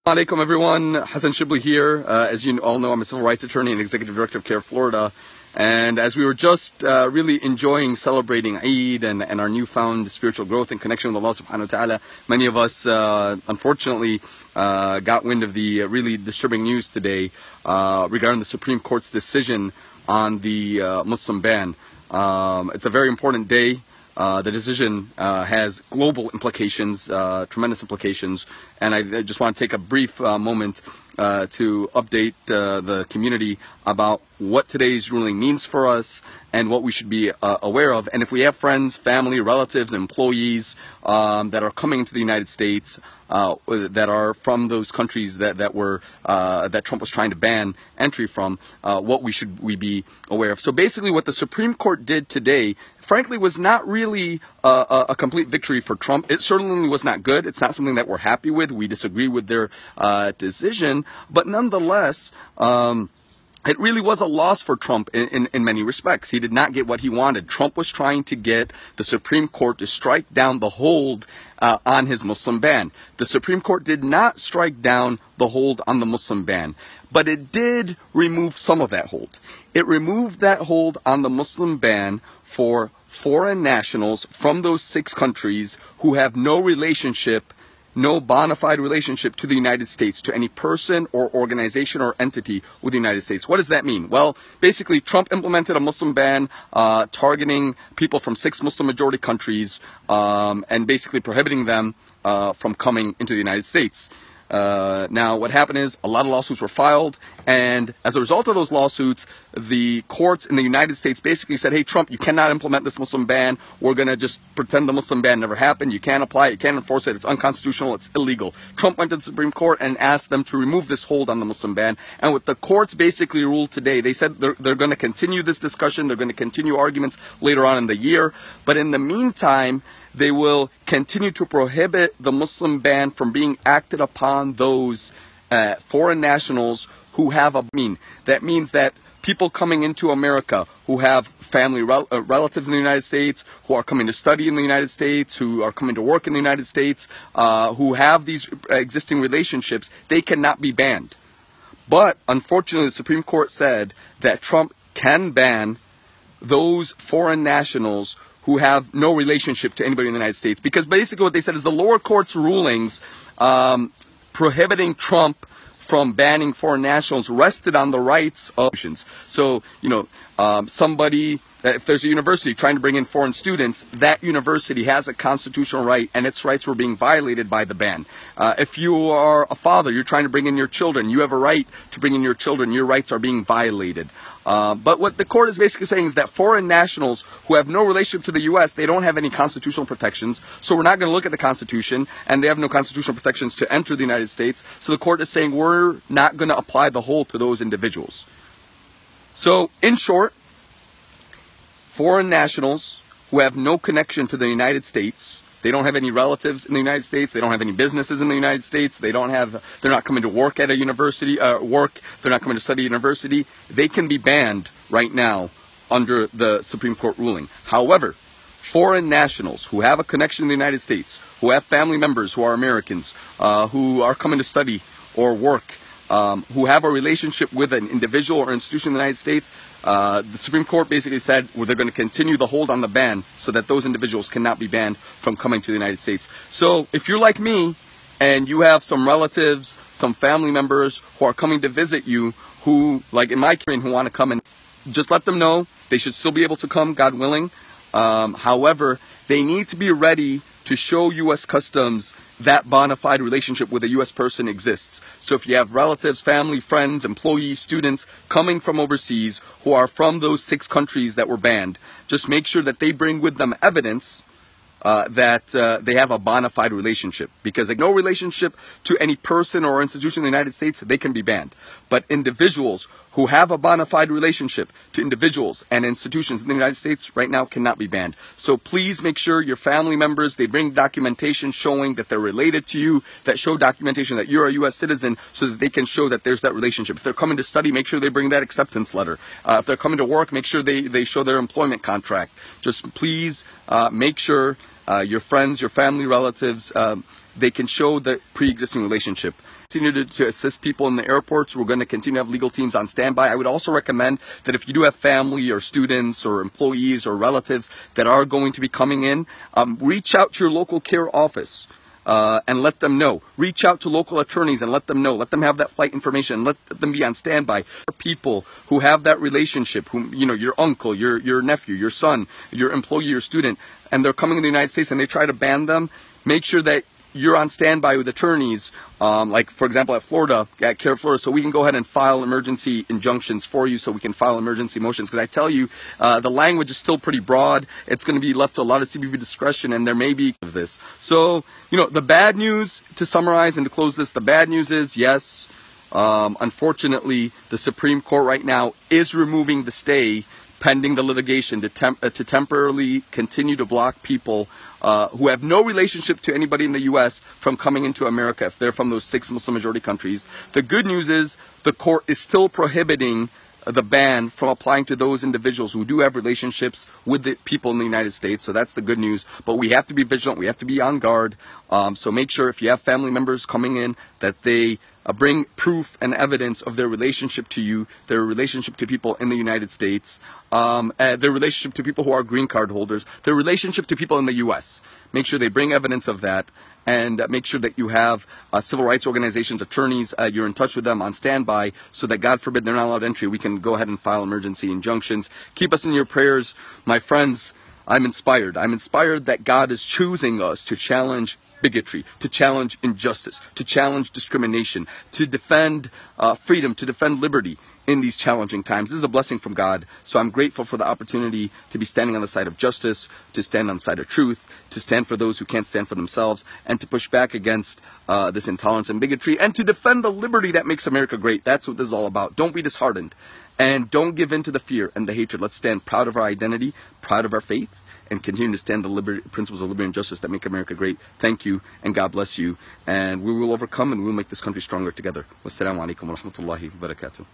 Alaikum everyone, Hassan Shibly here. As you all know, I'm a civil rights attorney and executive director of CARE Florida. And as we were just really enjoying celebrating Eid and our newfound spiritual growth and connection with Allah subhanahu wa ta'ala, many of us unfortunately got wind of the really disturbing news today regarding the Supreme Court's decision on the Muslim ban. It's a very important day. The decision has global implications, tremendous implications, and I just want to take a brief moment to update the community about what today's ruling means for us and what we should be aware of. And if we have friends, family, relatives, employees that are coming into the United States that are from those countries that Trump was trying to ban entry from, what we be aware of. So basically what the Supreme Court did today, frankly, was not really a complete victory for Trump. It certainly was not good. It's not something that we're happy with. We disagree with their decision, but nonetheless, it really was a loss for Trump in many respects. He did not get what he wanted. Trump was trying to get the Supreme Court to strike down the hold on his Muslim ban. The Supreme Court did not strike down the hold on the Muslim ban, but it did remove some of that hold. It removed that hold on the Muslim ban for foreign nationals from those 6 countries who have no relationship, no bona fide relationship to the United States, to any person or organization or entity with the United States. What does that mean? Well, basically, Trump implemented a Muslim ban targeting people from 6 Muslim majority countries and basically prohibiting them from coming into the United States. Now, what happened is a lot of lawsuits were filed, and as a result of those lawsuits, the courts in the United States basically said, hey, Trump, you cannot implement this Muslim ban. We're going to just pretend the Muslim ban never happened. You can't apply it. You can't enforce it. It's unconstitutional. It's illegal. Trump went to the Supreme Court and asked them to remove this hold on the Muslim ban. And what the courts basically ruled today, they said they're going to continue this discussion. They're going to continue arguments later on in the year. But in the meantime, they will continue to prohibit the Muslim ban from being acted upon those foreign nationals who have that means that people coming into America who have family relatives in the United States, who are coming to study in the United States, who are coming to work in the United States, who have these existing relationships, they cannot be banned. But unfortunately, the Supreme Court said that Trump can ban those foreign nationals who have no relationship to anybody in the United States. Because basically what they said is the lower court's rulings prohibiting Trump from banning foreign nationals rested on the rights of nations. So, somebody, if there's a university trying to bring in foreign students, that university has a constitutional right and its rights were being violated by the ban. If you are a father, you're trying to bring in your children, you have a right to bring in your children, your rights are being violated. But what the court is basically saying is that foreign nationals who have no relationship to the U.S., they don't have any constitutional protections. So we're not going to look at the Constitution, and they have no constitutional protections to enter the United States. So the court is saying we're not going to apply the hold to those individuals. So in short, foreign nationals who have no connection to the United States, they don't have any relatives in the United States, they don't have any businesses in the United States, they're not coming to work at a university, they're not coming to study at university, they can be banned right now under the Supreme Court ruling. However, foreign nationals who have a connection in the United States, who have family members who are Americans, who are coming to study or work, who have a relationship with an individual or institution in the United States, the Supreme Court basically said they're going to continue the hold on the ban so that those individuals cannot be banned from coming to the United States. So if you're like me and you have some relatives, some family members who are coming to visit you who, like in my case, who want to come, and just let them know they should still be able to come, God willing. However, they need to be ready to show U.S. Customs that bona fide relationship with a U.S. person exists. So if you have relatives, family, friends, employees, students coming from overseas who are from those 6 countries that were banned, just make sure that they bring with them evidence that they have a bona fide relationship. Because like no relationship to any person or institution in the United States, they can be banned. But individuals who have a bona fide relationship to individuals and institutions in the United States right now cannot be banned. So please make sure your family members, they bring documentation showing that they're related to you, that show documentation that you're a U.S. citizen so that they can show that there's that relationship. If they're coming to study, make sure they bring that acceptance letter. If they're coming to work, make sure they show their employment contract. Just please make sure your friends, your family, relatives, they can show the pre-existing relationship. Continue to assist people in the airports. We're going to continue to have legal teams on standby. I would also recommend that if you do have family or students or employees or relatives that are going to be coming in, reach out to your local CARE office. And let them know. Reach out to local attorneys and let them know. Let them have that flight information and let them be on standby. People who have that relationship, whom, you know, your uncle, your nephew, your son, your employee, your student, and they're coming in the United States and they try to ban them, make sure that you're on standby with attorneys, like for example at Florida, at CARE Florida, so we can go ahead and file emergency injunctions for you, so we can file emergency motions. Because I tell you, the language is still pretty broad. It's going to be left to a lot of CBP discretion, and there may be of this. So, you know, the bad news, to summarize and to close this, the bad news is, yes, unfortunately, the Supreme Court right now is removing the stay pending the litigation to temporarily continue to block people who have no relationship to anybody in the U.S. from coming into America if they're from those 6 Muslim majority countries. The good news is the court is still prohibiting the ban from applying to those individuals who do have relationships with the people in the United States. So that's the good news. But we have to be vigilant. We have to be on guard. So make sure if you have family members coming in that they bring proof and evidence of their relationship to you, their relationship to people in the United States, their relationship to people who are green card holders, their relationship to people in the U.S. Make sure they bring evidence of that, and make sure that you have civil rights organizations, attorneys, you're in touch with them on standby, so that God forbid they're not allowed entry, we can go ahead and file emergency injunctions. Keep us in your prayers, my friends. I'm inspired. I'm inspired that God is choosing us to challenge bigotry, to challenge injustice, to challenge discrimination, to defend freedom, to defend liberty in these challenging times. This is a blessing from God. So I'm grateful for the opportunity to be standing on the side of justice, to stand on the side of truth, to stand for those who can't stand for themselves, and to push back against this intolerance and bigotry, and to defend the liberty that makes America great. That's what this is all about. Don't be disheartened, and don't give in to the fear and the hatred. Let's stand proud of our identity, proud of our faith, and continue to stand the principles of liberty and justice that make America great. Thank you, and God bless you. And we will overcome, and we will make this country stronger together. Wassalamu alaikum wa rahmatullahi wa barakatuh.